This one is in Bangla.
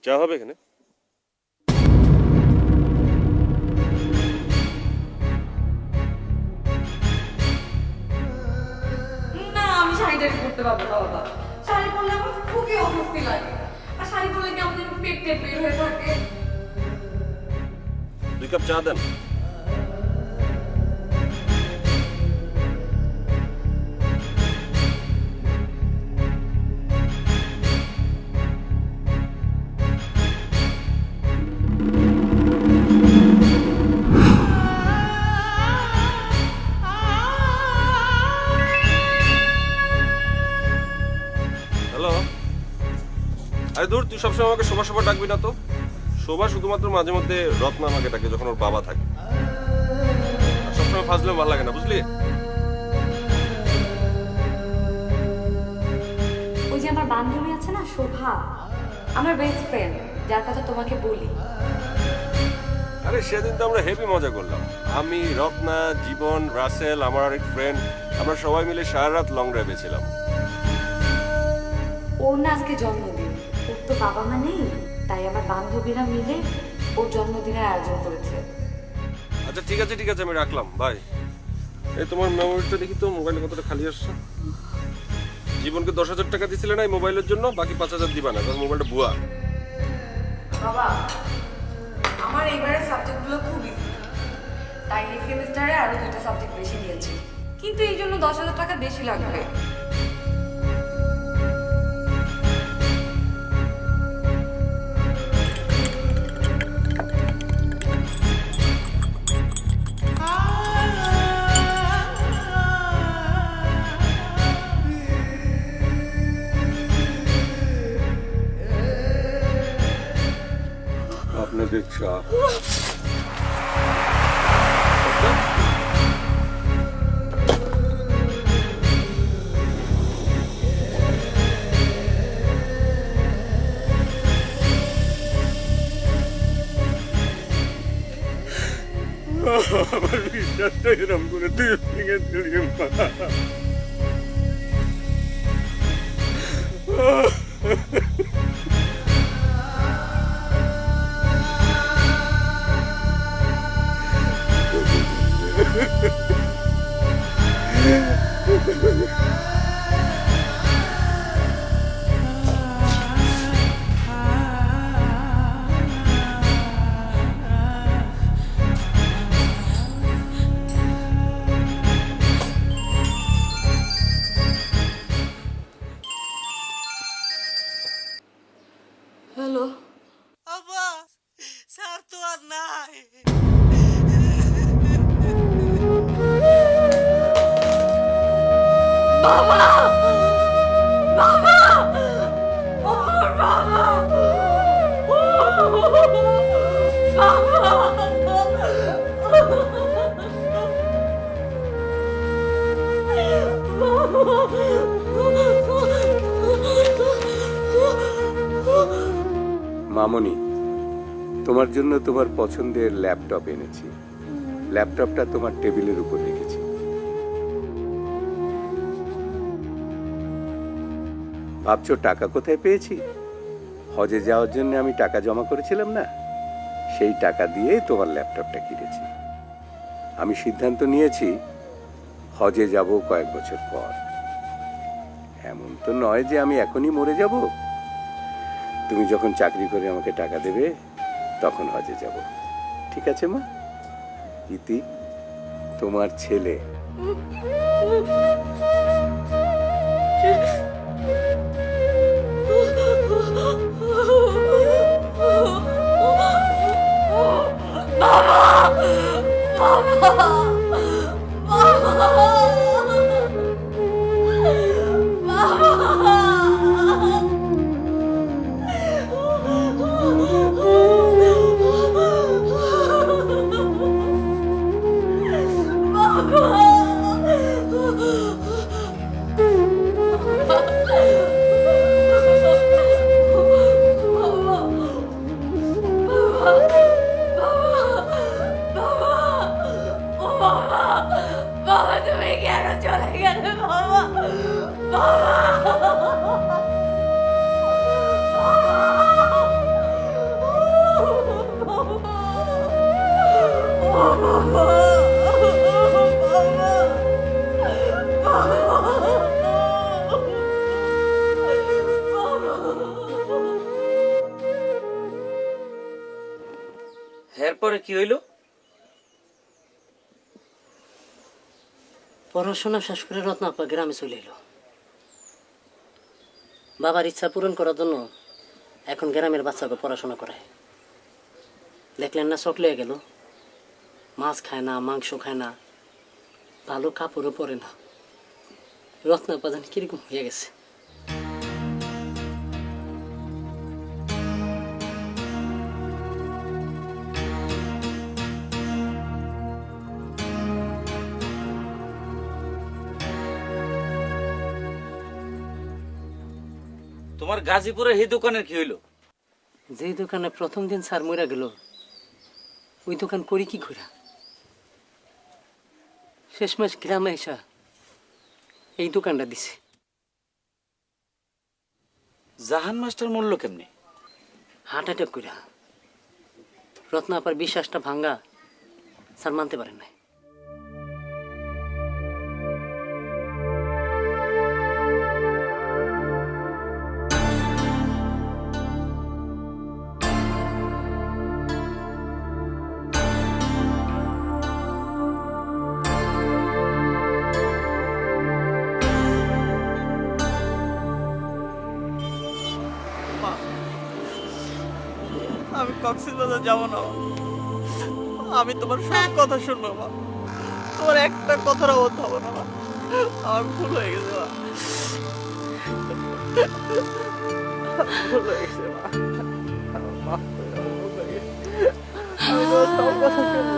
চা হবে এখানে? না, আমি শাড়িটা পরতে পারবো না বাবা। শাড়ি পরলে আমার খুবই অস্বস্তি লাগে, আর শাড়ি পরলে কেমন যেন পেট টেট বের হয়ে থাকে। 2 কাপ চা দেন। হ্যালো। আরে দূর, তুই সবসময় আমাকে শোভা শোভা ডাকবি না তো। শোভা শুধুমাত্র মাঝে মধ্যে রত্না আমাকে ডাকে যখন ওর বাবা থাকে। আর সবসময় ফাজলে ভালো লাগে না, বুঝলি? ওই যে আমার বান্ধবী আছে না, শোভা, আমার বেস্ট ফ্রেন্ড, যার কথা তোমাকে বলি। আরে সেদিন তো আমরা হেভি মজা করলাম। আমি, রত্না, জীবন, রাসেল, আমার আরেক ফ্রেন্ড, আমরা সবাই মিলে সারা রাত লং ড্রাইভে ছিলাম। ওর না আজকে জন্মদিন, ওর তো বাবা মা নেই, তাই আমার বান্ধবীরা মিলে ওর জন্মদিনের আয়োজন করেছে। আচ্ছা ঠিক আছে ঠিক আছে, আমি রাখলাম, বাই। এই তোমার মেমোরিটা দেখি তো, মোবাইলে কতটা খালি আসছে। জীবনকে 10,000 টাকা দিছিলে না এই মোবাইলের জন্য, বাকি 5,000 দিবা না, কারণ মোবাইলটা ভুয়া। বাবা, আমার এবারের সাবজেক্টগুলো খুব ইজি, তাই এই সেমিস্টারে আরো 2টা সাবজেক্ট বেশি দিয়েছি, কিন্তু এই জন্য 10,000 টাকা বেশি লাগবে। আপনাদের চা। আমার বিশ্বাসটা এরম করে তুই ভেঙে দিলি মা। হ্যালো, আব্বা, স্যার তো আর নাই। বাবা, বাবা, ওর বাবা, মামনি, তোমার জন্য তোমার পছন্দের ল্যাপটপ এনেছি। ল্যাপটপটা তোমার টেবিলের উপর রেখেছি। ভাবছো টাকা কোথায় পেয়েছি? হজে যাওয়ার জন্য আমি টাকা জমা করেছিলাম না, সেই টাকা দিয়ে তোমার ল্যাপটপটা কিনেছি। আমি সিদ্ধান্ত নিয়েছি হজে যাব কয়েক বছর পর। এমন তো নয় যে আমি এখনই মরে যাব। তুমি যখন চাকরি করে আমাকে টাকা দেবে তখন হজে যাব। ঠিক আছে মা? ইতি, তোমার ছেলে। এরপরে কি হইল? পড়াশোনা শেষ করে রত্নাপ্পা গ্রামে চলে এলো। বাবার ইচ্ছা পূরণ করার জন্য এখন গ্রামের বাচ্চাকে পড়াশোনা করায়। দেখলেন না, চকলে গেল, মাছ খায় না, মাংস খায় না, ভালো কাপড়ও পরে না। রত্নাপ্পা জানি কিরকম হয়ে গেছে। তোমার গাজীপুরের এই দোকানের কি হইল? যেই দোকানে প্রথম দিন স্যার মরা গেল, ওই দোকান করি কি করে? শেষমেশ গ্রামে এসা এই দোকানটা দিছে। জাহান মাস্টার মূল্য কেমনি? হার্ট অ্যাটাক কইরা। রত্নাপার বিশ্বাসটা ভাঙ্গা স্যার মানতে পারেন নাই। আমি কক্সবাজার যাব না মা। আমি তোমার সব কথা শুনবো মা, তোমার একটা কথার অবস্থা হবো না মা। আমার ভুল হয়ে গেছে মা, ভুল হয়ে গেছে মা। আমি তোমার সব কথা শুনবো।